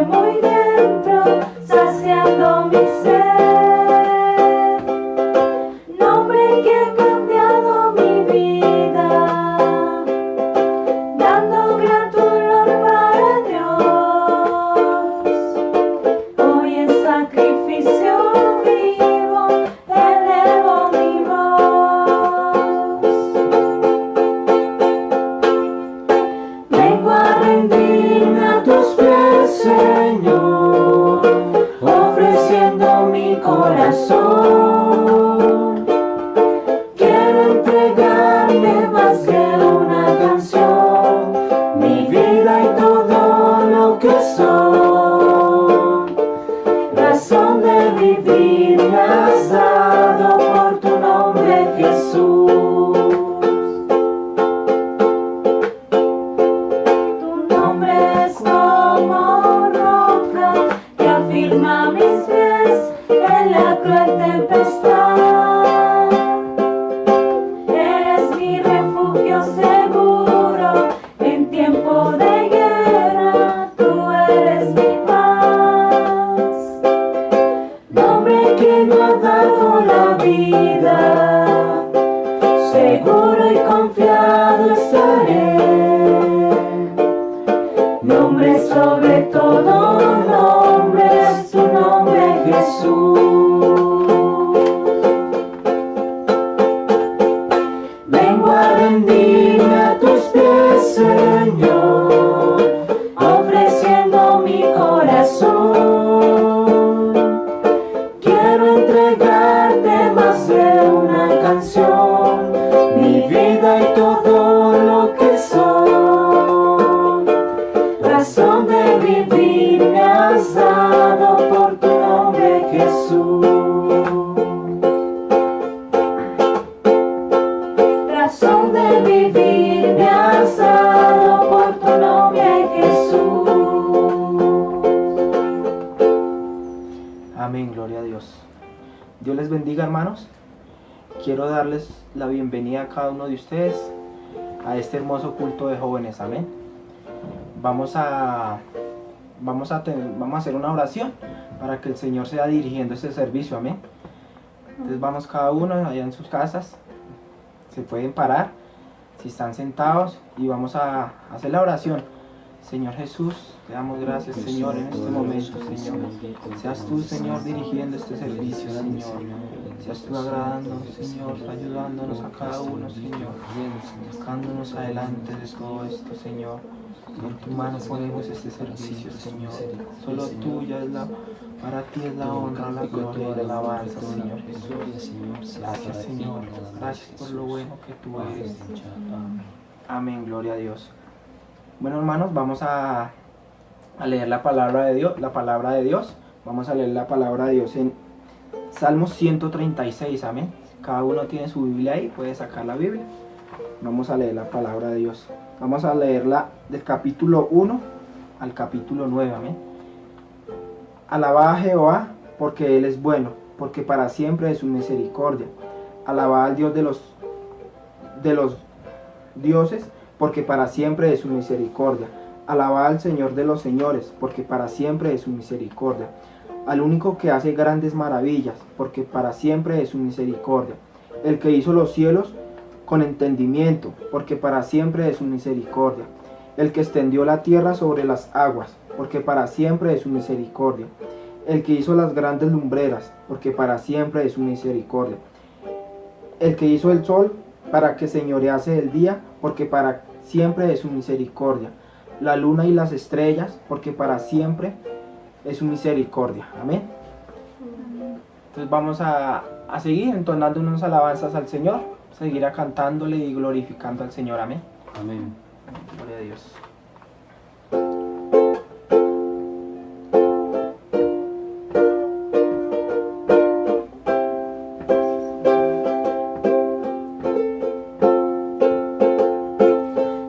muy dentro, saciando mi sed. Nombre que ha cambiado mi vida, dando grato olor para Dios. Hoy en sacrificio vivo, elevo mi voz. Vengo a rendirme a tus pies, Señor, ofreciendo mi corazón. Quiero entregarte más que una canción, mi vida y todo lo que soy. Razón de vivir me has dado por tu nombre, Jesús. Tu nombre es como roca que afirma mis pies en la cruel tempestad. Eres mi refugio seguro en tiempo de guerra, tú eres mi paz. Nombre que me ha dado la vida, seguro y confiado estaré. Nombre sobre todo nombre, es tu nombre, Jesús. Vengo a rendirme a tus pies, Señor, ofreciendo mi corazón. Quiero entregarte más de una canción, mi vida y todo lo que soy. Razón de vivir me has dado por tu nombre, Jesús. Razón de vivir me has dado por tu nombre, Jesús. Amén, gloria a Dios. Dios les bendiga, hermanos. Quiero darles la bienvenida a cada uno de ustedes a este hermoso culto de jóvenes. Amén. Vamos a hacer una oración para que el Señor sea dirigiendo este servicio. Amén. Entonces vamos cada uno allá en sus casas. Se pueden parar si están sentados y vamos a hacer la oración. Señor Jesús, te damos gracias, Señor, en este momento, Señor. Seas tú, Señor, dirigiendo este servicio, Señor. Seas tú agradando, Señor, ayudándonos a cada uno, Señor. Sacándonos adelante de todo esto, Señor. En tu mano ponemos este servicio, Señor. Solo tuya es para ti es la honra, la gloria y la alabanza, Señor Jesús. Gracias, Señor. Gracias por lo bueno que tú eres. Amén, gloria a Dios. Bueno, hermanos, vamos a leer la palabra de Dios. Vamos a leer la palabra de Dios en Salmos 136, amén. Cada uno tiene su Biblia ahí, puede sacar la Biblia. Vamos a leer la palabra de Dios. Vamos a leerla del capítulo 1 al capítulo 9, amén. Alabad a Jehová, porque Él es bueno, porque para siempre es su misericordia. Alabad al Dios de los dioses, porque para siempre es su misericordia. Alabad al Señor de los señores, porque para siempre es su misericordia. Al único que hace grandes maravillas, porque para siempre es su misericordia. El que hizo los cielos con entendimiento, porque para siempre es su misericordia. El que extendió la tierra sobre las aguas, porque para siempre es su misericordia. El que hizo las grandes lumbreras, porque para siempre es su misericordia. El que hizo el sol para que señorease el día, porque para siempre es su misericordia. La luna y las estrellas, porque para siempre es su misericordia. Amén. Entonces vamos a seguir entonando unas alabanzas al Señor, seguir cantándole y glorificando al Señor. Amén. Amén. Gloria a Dios.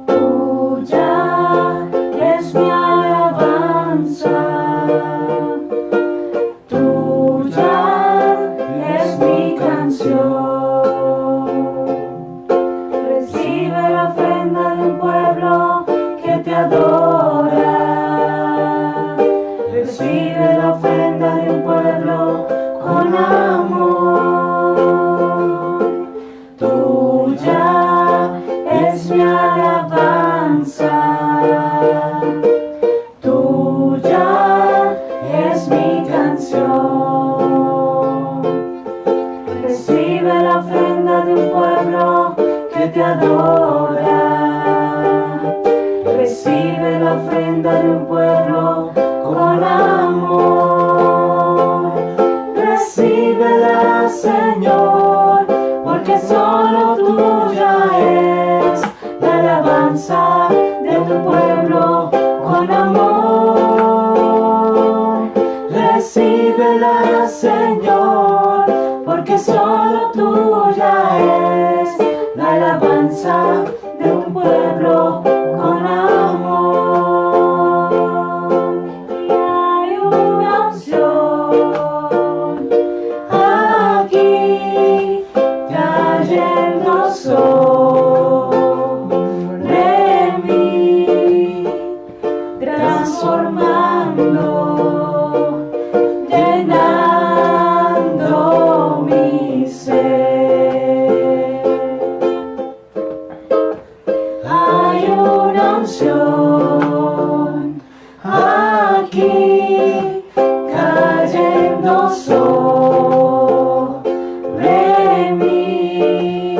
Tuya es mi alabanza, tuya es mi canción. Recibe la ofrenda de un pueblo que mi canción. Recibe la ofrenda de un pueblo que te adora. Recibe la ofrenda de un pueblo con amor. Recíbela, Señor, porque solo tuya es la alabanza de tu pueblo con amor. Recíbela, Señor, porque solo tuya es la alabanza de un pueblo con amor. Y hay una unción aquí cayendo sobre mí, transformando, llenando mi ser. Hay una unción aquí cayendo sobre mí,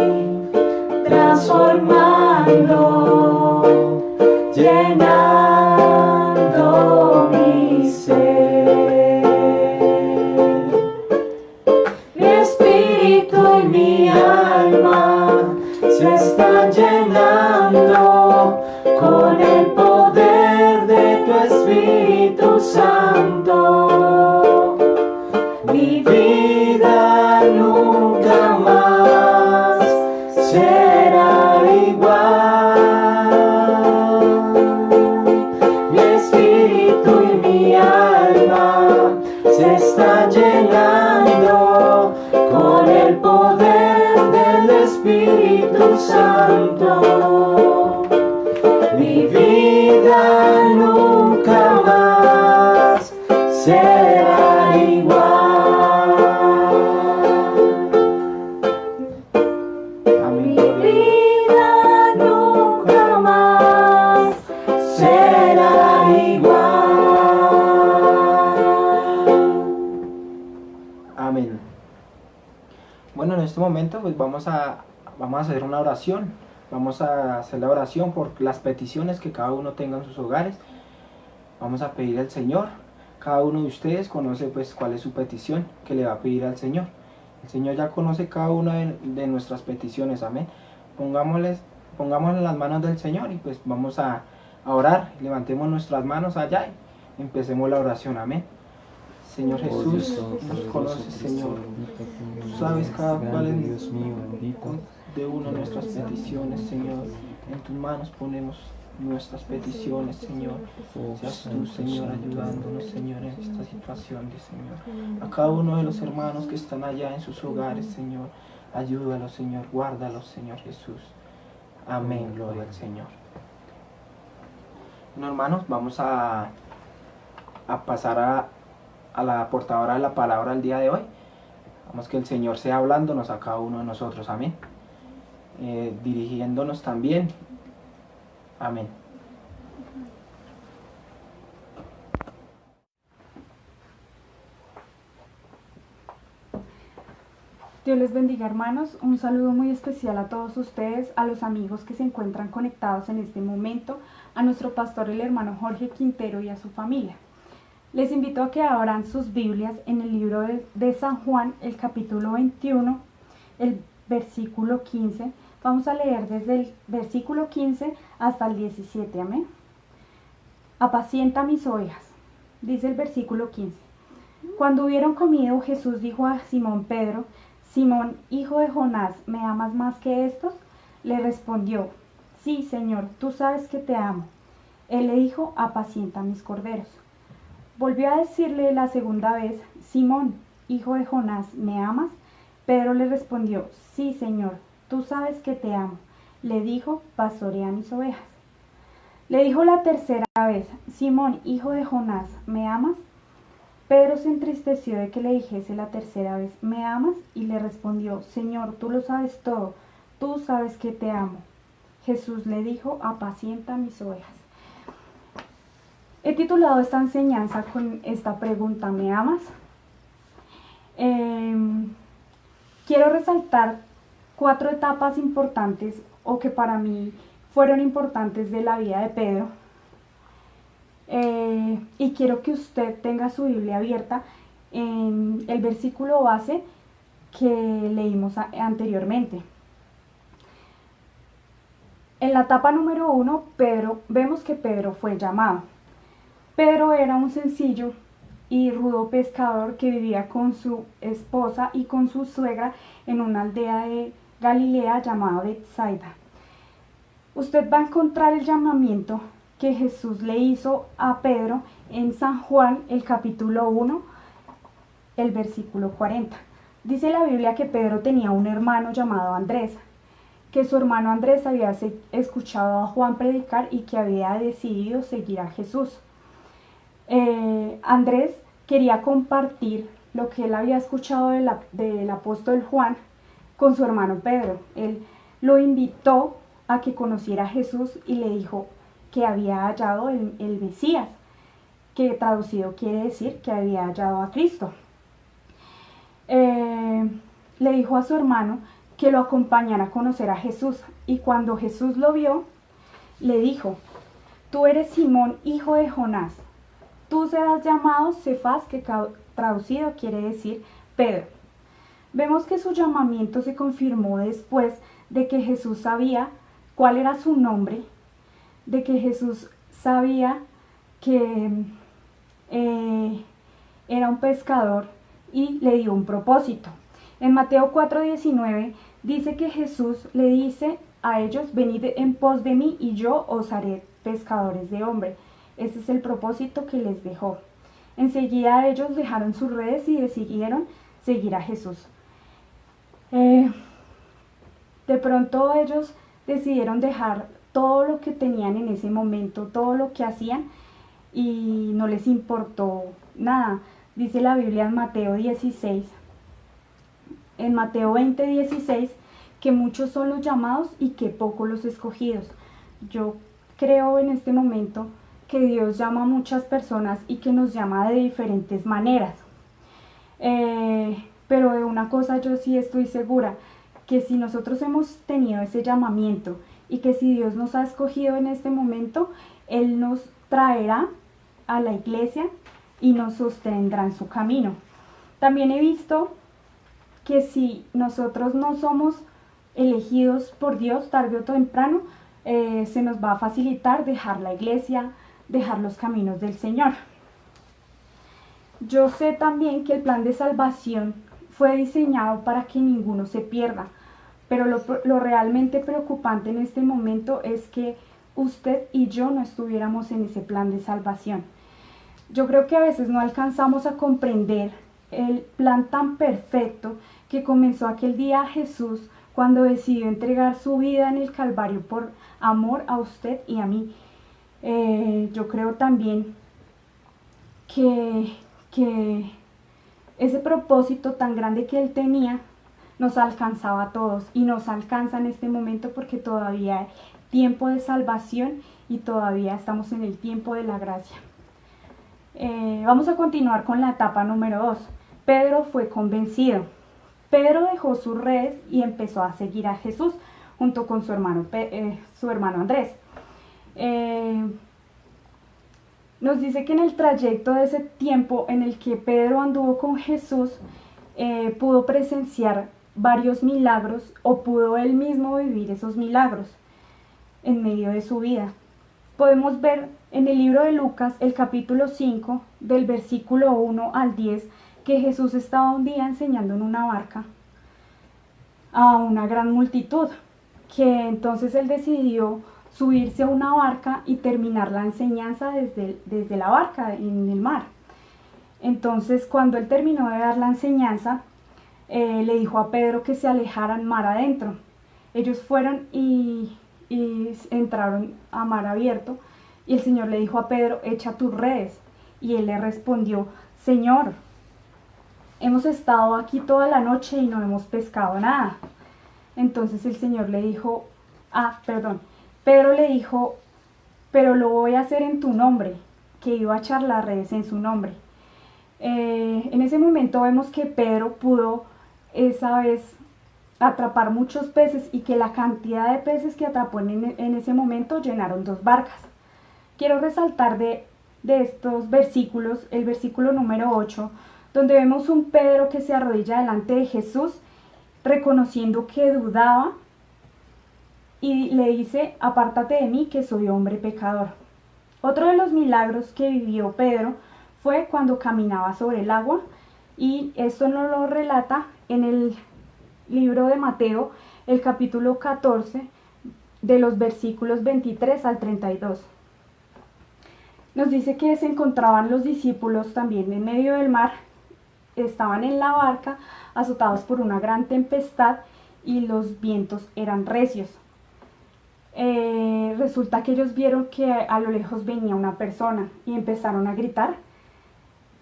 transformando, llenando mi ser. Mi espíritu y mi alma se están llenando con el poder de tu Espíritu Santo. Mi vida nunca más será igual. Mi espíritu y mi alma se están llenando con el poder del Espíritu Santo. Mi vida nunca más será igual. Amén. Mi vida nunca más será igual. Amén. Bueno, en este momento pues vamos a hacer una oración. Vamos a hacer la oración por las peticiones que cada uno tenga en sus hogares. Vamos a pedir al Señor. Cada uno de ustedes conoce pues cuál es su petición que le va a pedir al Señor. El Señor ya conoce cada una de nuestras peticiones. Amén. Pongámosle en las manos del Señor y pues vamos a orar. Levantemos nuestras manos allá y empecemos la oración. Amén. Señor Jesús, nos conoces, Señor. Tú sabes cada cual es de una de nuestras peticiones, Señor. En tus manos ponemos nuestras peticiones, Señor. Seas tú, Señor, ayudándonos, Señor, en esta situación, Señor. A cada uno de los hermanos que están allá en sus hogares, Señor. Ayúdalos, Señor. Guárdalos, Señor Jesús. Amén. Gloria al Señor. Bueno, hermanos, vamos a pasar a la portadora de la palabra el día de hoy. Vamos, que el Señor sea hablándonos a cada uno de nosotros. Amén. Dirigiéndonos también. Amén. Dios les bendiga, hermanos. Un saludo muy especial a todos ustedes, a los amigos que se encuentran conectados en este momento, a nuestro pastor, el hermano Jorge Quintero, y a su familia. Les invito a que abran sus Biblias en el libro de San Juan, el capítulo 21, el versículo 15. Vamos a leer desde el versículo 15 hasta el 17, amén. Apacienta mis ovejas, dice el versículo 15. Cuando hubieron comido, Jesús dijo a Simón Pedro: Simón, hijo de Jonás, ¿me amas más que estos? Le respondió: Sí, Señor, tú sabes que te amo. Él le dijo: apacienta mis corderos. Volvió a decirle la segunda vez: Simón, hijo de Jonás, ¿me amas? Pedro le respondió: Sí, Señor, tú sabes que te amo. Le dijo: pastorea mis ovejas. Le dijo la tercera vez: Simón, hijo de Jonás, ¿me amas? Pedro se entristeció de que le dijese la tercera vez: ¿me amas? Y le respondió: Señor, tú lo sabes todo, tú sabes que te amo. Jesús le dijo: apacienta mis ovejas. He titulado esta enseñanza con esta pregunta: ¿me amas? Quiero resaltar 4 etapas importantes, o que para mí fueron importantes, de la vida de Pedro. Y quiero que usted tenga su Biblia abierta en el versículo base que leímos anteriormente. En la etapa número 1, vemos que Pedro fue llamado. Pedro era un sencillo y rudo pescador que vivía con su esposa y con su suegra en una aldea de Galilea llamada Betsaida. Usted va a encontrar el llamamiento que Jesús le hizo a Pedro en San Juan, el capítulo 1, el versículo 40. Dice la Biblia que Pedro tenía un hermano llamado Andrés, que su hermano Andrés había escuchado a Juan predicar y que había decidido seguir a Jesús. Andrés quería compartir lo que él había escuchado del apóstol Juan con su hermano Pedro. Él lo invitó a que conociera a Jesús y le dijo que había hallado el Mesías, que traducido quiere decir que había hallado a Cristo. Le dijo a su hermano que lo acompañara a conocer a Jesús, y cuando Jesús lo vio, le dijo: tú eres Simón, hijo de Jonás, tú serás llamado Cefas, que traducido quiere decir Pedro. Vemos que su llamamiento se confirmó después de que Jesús sabía cuál era su nombre, de que Jesús sabía que era un pescador y le dio un propósito. En Mateo 4:19 dice que Jesús le dice a ellos: venid en pos de mí y yo os haré pescadores de hombres. Ese es el propósito que les dejó. Enseguida ellos dejaron sus redes y decidieron seguir a Jesús. De pronto ellos decidieron dejar todo lo que tenían en ese momento, todo lo que hacían, y no les importó nada. Dice la Biblia en Mateo 16, en Mateo 20:16, que muchos son los llamados y que pocos los escogidos. Yo creo en este momento que Dios llama a muchas personas y que nos llama de diferentes maneras. Pero de una cosa yo sí estoy segura, que si nosotros hemos tenido ese llamamiento y que si Dios nos ha escogido en este momento, Él nos traerá a la iglesia y nos sostendrá en su camino. También he visto que si nosotros no somos elegidos por Dios, tarde o temprano, se nos va a facilitar dejar la iglesia, dejar los caminos del Señor. Yo sé también que el plan de salvación fue diseñado para que ninguno se pierda, pero lo realmente preocupante en este momento es que usted y yo no estuviéramos en ese plan de salvación. Yo creo que a veces no alcanzamos a comprender el plan tan perfecto que comenzó aquel día Jesús cuando decidió entregar su vida en el Calvario por amor a usted y a mí. Yo creo también que ese propósito tan grande que Él tenía nos alcanzaba a todos y nos alcanza en este momento, porque todavía hay tiempo de salvación y todavía estamos en el tiempo de la gracia. Vamos a continuar con la etapa número 2. Pedro fue convencido. Pedro dejó sus redes y empezó a seguir a Jesús junto con su hermano Andrés. Nos dice que en el trayecto de ese tiempo en el que Pedro anduvo con Jesús, pudo presenciar varios milagros, o pudo él mismo vivir esos milagros en medio de su vida. Podemos ver en el libro de Lucas, el capítulo 5, del versículo 1 al 10, que Jesús estaba un día enseñando en una barca a una gran multitud, que entonces él decidió subirse a una barca y terminar la enseñanza desde la barca en el mar. Entonces, cuando él terminó de dar la enseñanza, le dijo a Pedro que se alejaran mar adentro. Ellos fueron y entraron a mar abierto, y el Señor le dijo a Pedro: echa tus redes. Y él le respondió: Señor, hemos estado aquí toda la noche y no hemos pescado nada. Entonces el Señor le dijo, Pedro le dijo: pero lo voy a hacer en tu nombre, que iba a echar las redes en su nombre. En ese momento vemos que Pedro pudo esa vez atrapar muchos peces y que la cantidad de peces que atrapó en ese momento llenaron 2 barcas. Quiero resaltar de estos versículos el versículo número 8, donde vemos un Pedro que se arrodilla delante de Jesús, reconociendo que dudaba y le dice: apártate de mí, que soy hombre pecador. Otro de los milagros que vivió Pedro fue cuando caminaba sobre el agua, y esto nos lo relata en el libro de Mateo, el capítulo 14, de los versículos 23 al 32. Nos dice que se encontraban los discípulos también en medio del mar, estaban en la barca azotados por una gran tempestad y los vientos eran recios. Resulta que ellos vieron que a lo lejos venía una persona y empezaron a gritar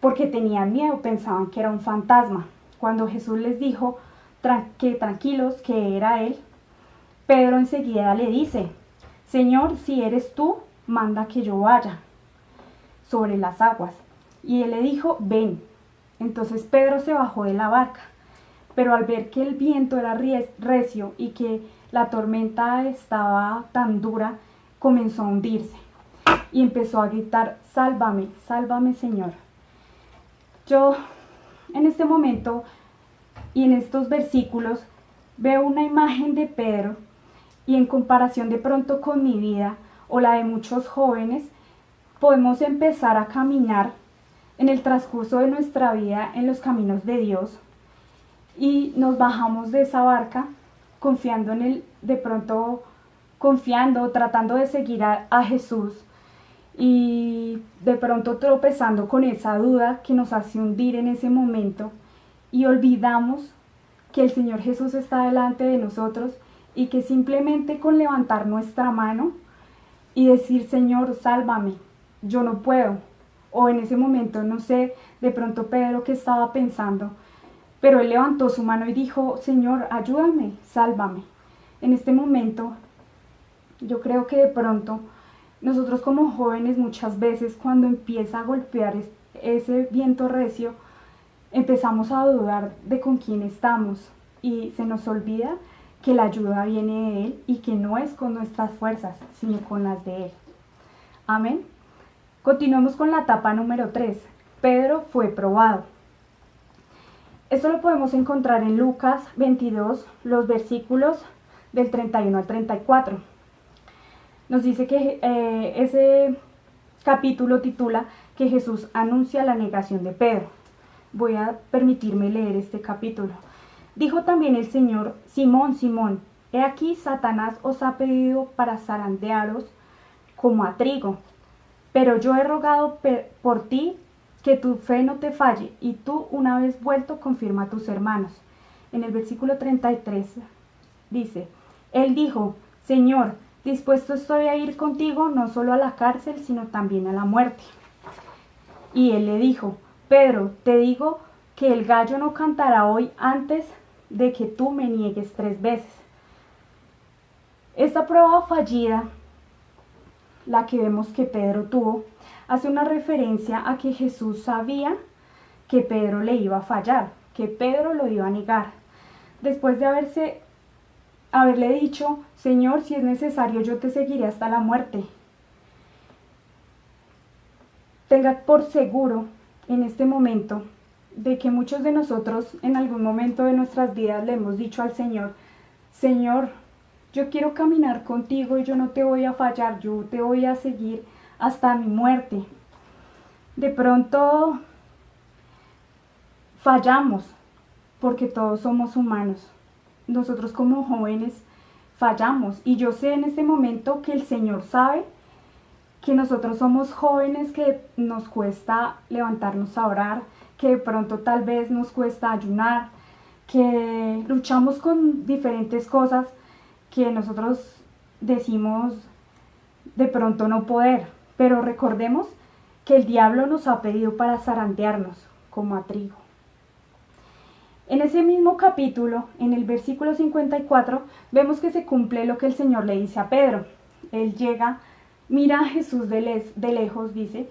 porque tenían miedo, pensaban que era un fantasma. Cuando Jesús les dijo que tranquilos, que era él, Pedro enseguida le dice: Señor, si eres tú, manda que yo vaya sobre las aguas. Y él le dijo: ven. Entonces Pedro se bajó de la barca, pero al ver que el viento era recio y que la tormenta estaba tan dura, comenzó a hundirse y empezó a gritar: sálvame, sálvame, Señor. Yo en este momento y en estos versículos veo una imagen de Pedro, y en comparación de pronto con mi vida o la de muchos jóvenes, podemos empezar a caminar en el transcurso de nuestra vida en los caminos de Dios, y nos bajamos de esa barca confiando en él, de pronto confiando, tratando de seguir a Jesús, y de pronto tropezando con esa duda que nos hace hundir en ese momento, y olvidamos que el Señor Jesús está delante de nosotros, y que simplemente con levantar nuestra mano y decir: Señor, sálvame, yo no puedo. O en ese momento, no sé, de pronto Pedro qué estaba pensando, pero él levantó su mano y dijo: Señor, ayúdame, sálvame. En este momento, yo creo que de pronto nosotros como jóvenes, muchas veces cuando empieza a golpear ese viento recio, empezamos a dudar de con quién estamos, y se nos olvida que la ayuda viene de Él y que no es con nuestras fuerzas, sino con las de Él. Amén. Continuemos con la etapa número 3. Pedro fue probado. Esto lo podemos encontrar en Lucas 22, los versículos del 31 al 34. Nos dice que ese capítulo titula que Jesús anuncia la negación de Pedro. Voy a permitirme leer este capítulo. Dijo también el Señor: Simón, Simón, he aquí Satanás os ha pedido para zarandearos como a trigo, pero yo he rogado por ti que tu fe no te falle, y tú, una vez vuelto, confirma a tus hermanos. En el versículo 33 dice: Él dijo: Señor, dispuesto estoy a ir contigo no solo a la cárcel, sino también a la muerte. Y él le dijo: Pedro, te digo que el gallo no cantará hoy antes de que tú me niegues 3 veces. Esta prueba fallida, la que vemos que Pedro tuvo, hace una referencia a que Jesús sabía que Pedro le iba a fallar, que Pedro lo iba a negar. Después de haberle dicho: Señor, si es necesario, yo te seguiré hasta la muerte. Tenga por seguro en este momento de que muchos de nosotros en algún momento de nuestras vidas le hemos dicho al Señor: Señor, yo quiero caminar contigo y yo no te voy a fallar, yo te voy a seguir hasta mi muerte. De pronto fallamos porque todos somos humanos. Nosotros como jóvenes fallamos, y yo sé en este momento que el Señor sabe que nosotros somos jóvenes, que nos cuesta levantarnos a orar, que de pronto tal vez nos cuesta ayunar, que luchamos con diferentes cosas que nosotros decimos de pronto no poder, pero recordemos que el diablo nos ha pedido para zarandearnos como a trigo. En ese mismo capítulo, en el versículo 54, vemos que se cumple lo que el Señor le dice a Pedro. Él llega, mira a Jesús de lejos, dice,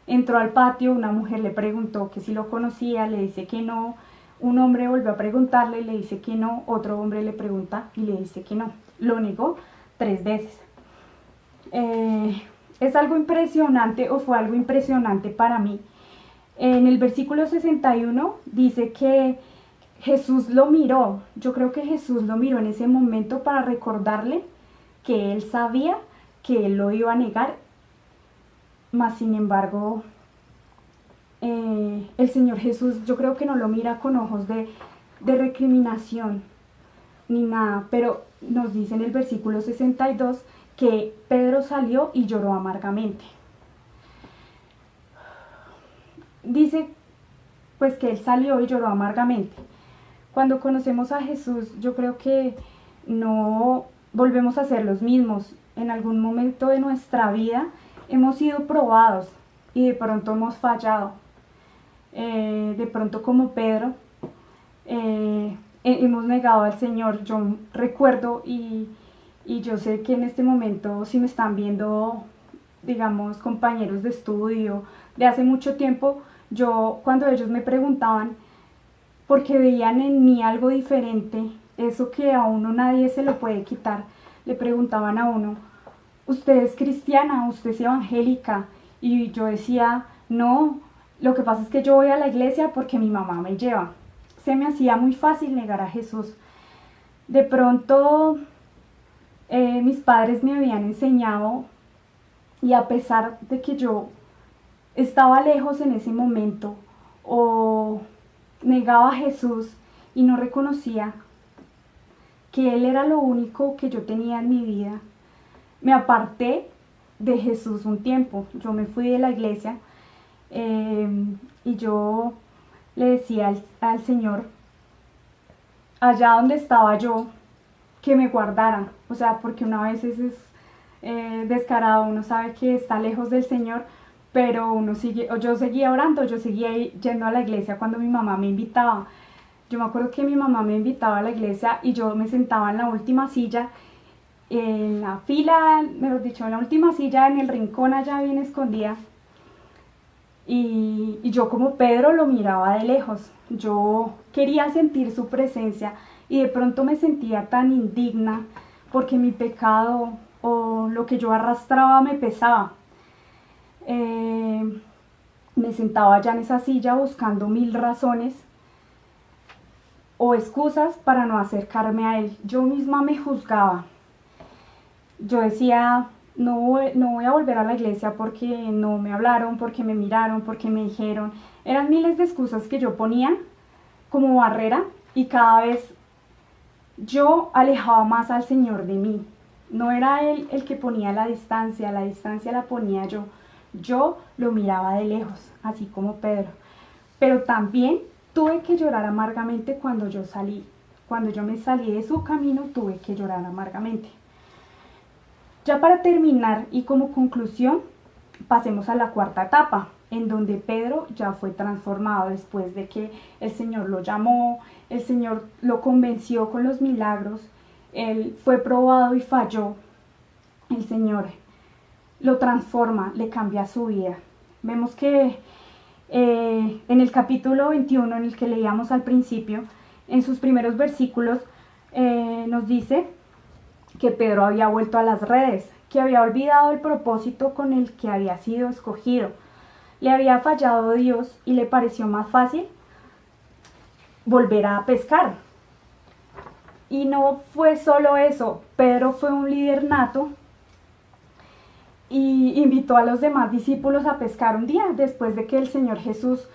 Entró al patio, una mujer le preguntó que si lo conocía, le dice que no. Un hombre volvió a preguntarle, le dice que no. Otro hombre le pregunta y le dice que no. Lo negó 3 veces. Es algo impresionante, o fue algo impresionante para mí. En el versículo 61 dice que Jesús lo miró. Yo creo que Jesús lo miró en ese momento para recordarle que él sabía que él lo iba a negar, mas sin embargo el Señor Jesús yo creo que no lo mira con ojos de recriminación ni nada, pero nos dice en el versículo 62 que Pedro salió y lloró amargamente. Dice pues que él salió y lloró amargamente. Cuando conocemos a Jesús, yo creo que no volvemos a ser los mismos. En algún momento de nuestra vida hemos sido probados y de pronto hemos fallado. De pronto, como Pedro, hemos negado al Señor. Yo recuerdo y yo sé que en este momento, si me están viendo, digamos, compañeros de estudio de hace mucho tiempo, yo, cuando ellos me preguntaban, porque veían en mí algo diferente, eso que a uno nadie se lo puede quitar, le preguntaban a uno: ¿usted es cristiana? ¿Usted es evangélica? Y yo decía: no, lo que pasa es que yo voy a la iglesia porque mi mamá me lleva. Se me hacía muy fácil negar a Jesús. De pronto mis padres me habían enseñado, y a pesar de que yo estaba lejos en ese momento o negaba a Jesús y no reconocía que Él era lo único que yo tenía en mi vida, me aparté de Jesús un tiempo. Yo me fui de la iglesia y yo le decía al Señor, allá donde estaba yo, que me guardara. O sea, porque una vez es descarado, uno sabe que está lejos del Señor, pero yo seguía orando, yo seguía yendo a la iglesia cuando mi mamá me invitaba. Yo me acuerdo que mi mamá me invitaba a la iglesia y yo me sentaba en la última silla, en la fila, mejor dicho, en la última silla, en el rincón allá bien escondida. Y yo, como Pedro, lo miraba de lejos. Yo quería sentir su presencia y de pronto me sentía tan indigna porque mi pecado o lo que yo arrastraba me pesaba. Me sentaba allá en esa silla buscando 1000 razones o excusas para no acercarme a Él. Yo misma me juzgaba. Yo decía: no voy a volver a la iglesia porque no me hablaron, porque me miraron, porque me dijeron. Eran miles de excusas que yo ponía como barrera, y cada vez yo alejaba más al Señor de mí. No era Él el que ponía la distancia la ponía yo. Yo lo miraba de lejos, así como Pedro. Pero también tuve que llorar amargamente cuando yo me salí de su camino, tuve que llorar amargamente. Ya para terminar y como conclusión, pasemos a la 4ª etapa, en donde Pedro ya fue transformado después de que el Señor lo llamó, el Señor lo convenció con los milagros, él fue probado y falló. El Señor lo transforma, le cambia su vida. Vemos que en el capítulo 21, en el que leíamos al principio, en sus primeros versículos, nos dice que Pedro había vuelto a las redes, que había olvidado el propósito con el que había sido escogido. Le había fallado Dios y le pareció más fácil volver a pescar. Y no fue solo eso, Pedro fue un líder nato y invitó a los demás discípulos a pescar un día después de que el Señor Jesús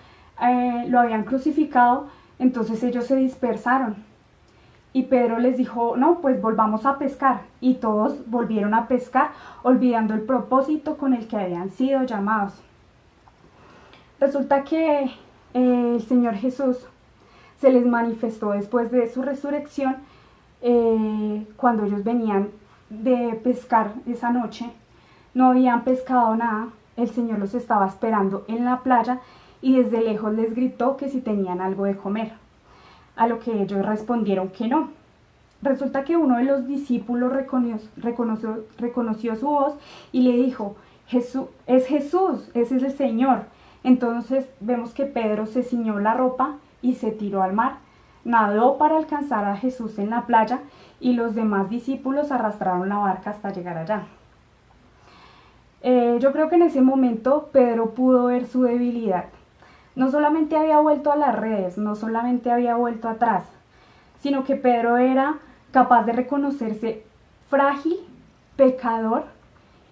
lo habían crucificado. Entonces ellos se dispersaron y Pedro les dijo: no, pues volvamos a pescar, y todos volvieron a pescar, olvidando el propósito con el que habían sido llamados. Resulta que el Señor Jesús se les manifestó después de su resurrección. Cuando ellos venían de pescar esa noche, no habían pescado nada. El Señor los estaba esperando en la playa y desde lejos les gritó que si tenían algo de comer, a lo que ellos respondieron que no. Resulta que uno de los discípulos reconoció su voz y le dijo: Jesús, ese es el Señor. Entonces vemos que Pedro se ciñó la ropa y se tiró al mar. Nadó para alcanzar a Jesús en la playa y los demás discípulos arrastraron la barca hasta llegar allá. Yo creo que en ese momento Pedro pudo ver su debilidad. No solamente había vuelto a las redes, no solamente había vuelto atrás, sino que Pedro era capaz de reconocerse frágil, pecador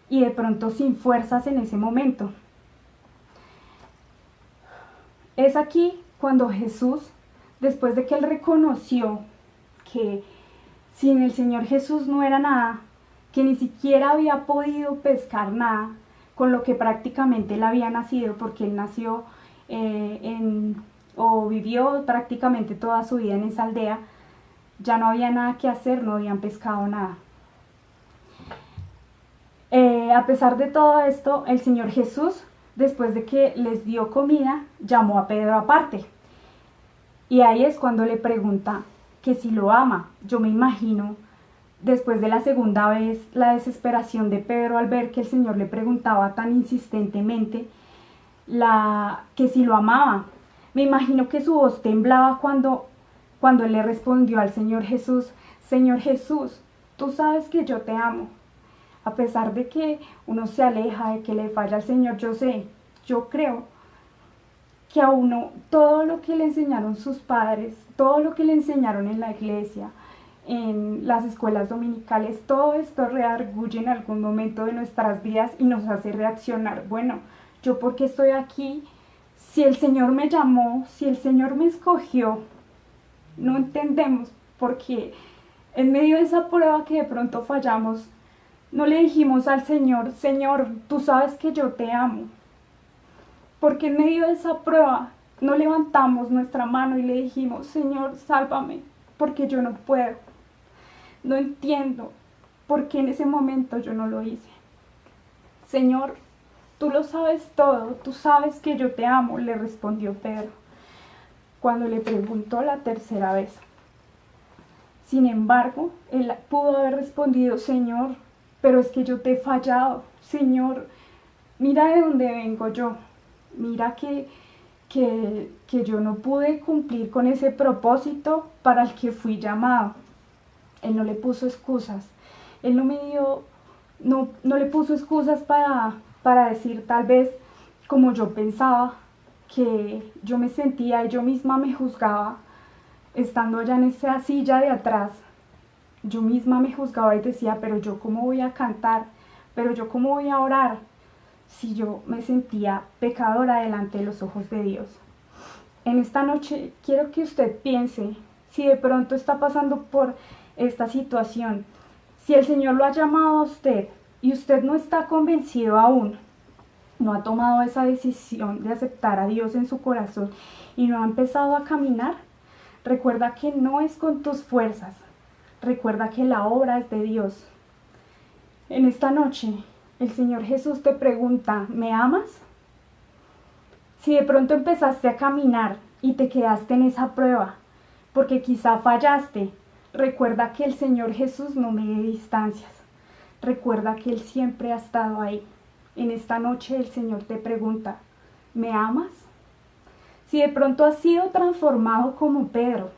y de pronto sin fuerzas en ese momento. Es aquí cuando Jesús, después de que él reconoció que sin el Señor Jesús no era nada, que ni siquiera había podido pescar nada, con lo que prácticamente él había nacido, porque él nació o vivió prácticamente toda su vida en esa aldea, ya no había nada que hacer, no habían pescado nada. A pesar de todo esto, el Señor Jesús, después de que les dio comida, llamó a Pedro aparte. Y ahí es cuando le pregunta que si lo ama. Yo me imagino, después de la segunda vez, la desesperación de Pedro al ver que el Señor le preguntaba tan insistentemente que si lo amaba. Me imagino que su voz temblaba cuando él le respondió al Señor Jesús: Señor Jesús, tú sabes que yo te amo. A pesar de que uno se aleja, de que le falla al Señor, yo creo que a uno todo lo que le enseñaron sus padres, todo lo que le enseñaron en la iglesia, en las escuelas dominicales, todo esto redarguye en algún momento de nuestras vidas y nos hace reaccionar. Bueno, ¿yo por qué estoy aquí? Si el Señor me llamó, si el Señor me escogió, no entendemos por qué en medio de esa prueba que de pronto fallamos, no le dijimos al Señor: Señor, tú sabes que yo te amo. Porque en medio de esa prueba no levantamos nuestra mano y le dijimos: Señor, sálvame, porque yo no puedo. No entiendo por qué en ese momento yo no lo hice. Señor, tú lo sabes todo, tú sabes que yo te amo, le respondió Pedro, cuando le preguntó la tercera vez. Sin embargo, él pudo haber respondido: Señor, pero es que yo te he fallado. Señor, mira de dónde vengo yo. Mira que yo no pude cumplir con ese propósito para el que fui llamado. Él no le puso excusas. Él no le puso excusas para decir, tal vez, como yo pensaba, que yo me sentía y yo misma me juzgaba, estando allá en esa silla de atrás. Yo misma me juzgaba y decía: pero yo cómo voy a cantar, pero yo cómo voy a orar, si yo me sentía pecadora delante de los ojos de Dios. En esta noche quiero que usted piense, si de pronto está pasando por esta situación, si el Señor lo ha llamado a usted y usted no está convencido aún, no ha tomado esa decisión de aceptar a Dios en su corazón y no ha empezado a caminar, recuerda que no es con tus fuerzas. Recuerda que la obra es de Dios. En esta noche, el Señor Jesús te pregunta: ¿me amas? Si de pronto empezaste a caminar y te quedaste en esa prueba, porque quizá fallaste, recuerda que el Señor Jesús no mide distancias. Recuerda que Él siempre ha estado ahí. En esta noche el Señor te pregunta: ¿me amas? Si de pronto has sido transformado como Pedro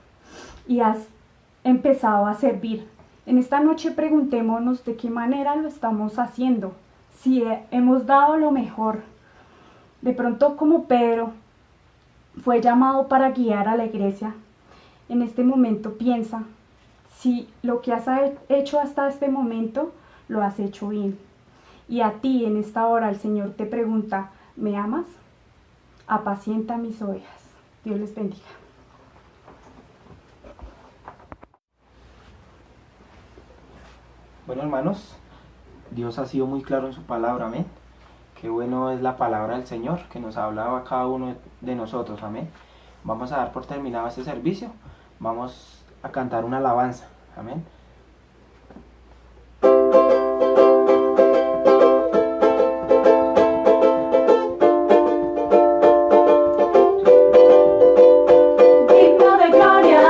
y has empezado a servir, en esta noche preguntémonos de qué manera lo estamos haciendo, si hemos dado lo mejor. De pronto, como Pedro fue llamado para guiar a la iglesia, en este momento piensa si lo que has hecho hasta este momento lo has hecho bien. Y a ti en esta hora el Señor te pregunta: ¿me amas? Apacienta mis ovejas. Dios les bendiga. Bueno, hermanos, Dios ha sido muy claro en su palabra, amén. Qué bueno es la palabra del Señor que nos ha hablado a cada uno de nosotros, amén. Vamos a dar por terminado este servicio, vamos a cantar una alabanza, amén. Digno de gloria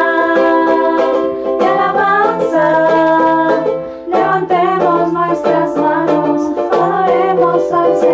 y alabanza, levantemos nuestras manos, adoremos al Señor.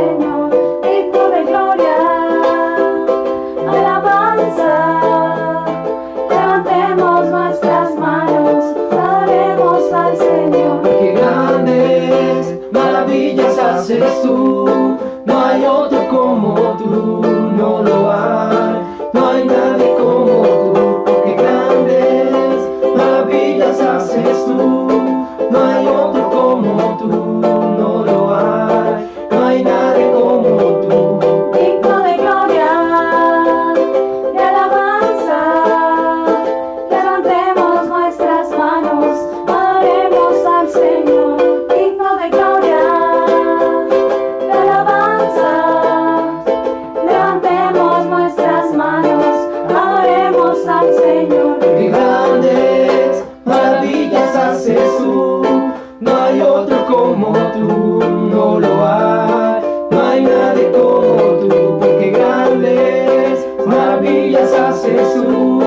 fuerzas, Jesús.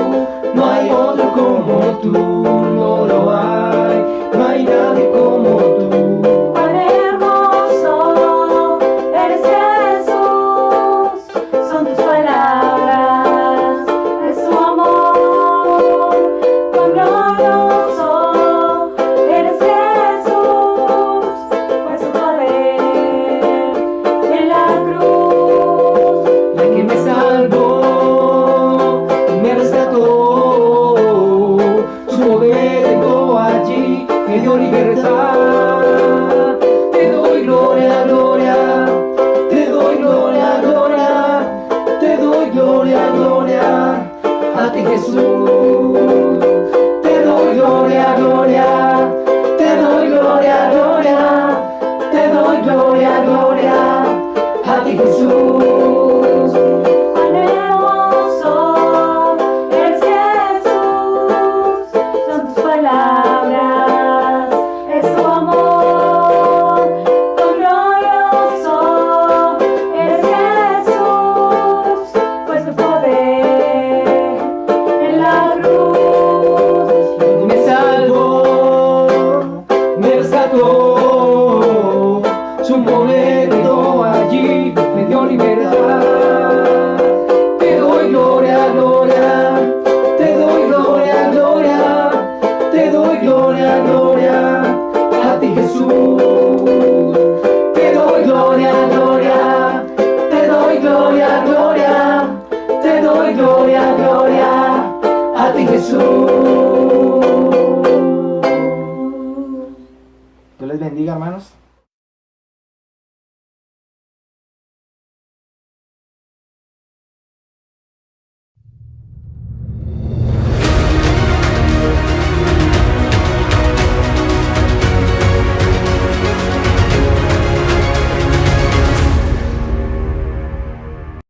No hay otro como tú, no lo hay, no hay nadie como tú. Cuán hermoso eres, Jesús, son tus palabras, es tu amor. Cuán glorioso eres, Jesús, fue su poder en la cruz. La que me salvó, me rescató, su poder llegó allí, me dio libertad. Te doy gloria, gloria, te doy gloria, gloria, te doy gloria, gloria, a ti Jesús. Te doy gloria, gloria, te doy gloria, gloria, te doy gloria, gloria, a ti Jesús. Cuán hermoso eres, Jesús, son tus palabras, es tu amor. Cuán glorioso eres, Jesús, pues tu poder en la cruz. Me salvó, me rescató, su momento allí me dio libertad. Te doy gloria, gloria, te doy gloria, gloria, te doy gloria, gloria, a ti Jesús. Te doy gloria, gloria, te doy gloria, gloria, te doy gloria, gloria, a ti Jesús. Dios les bendiga, hermanos.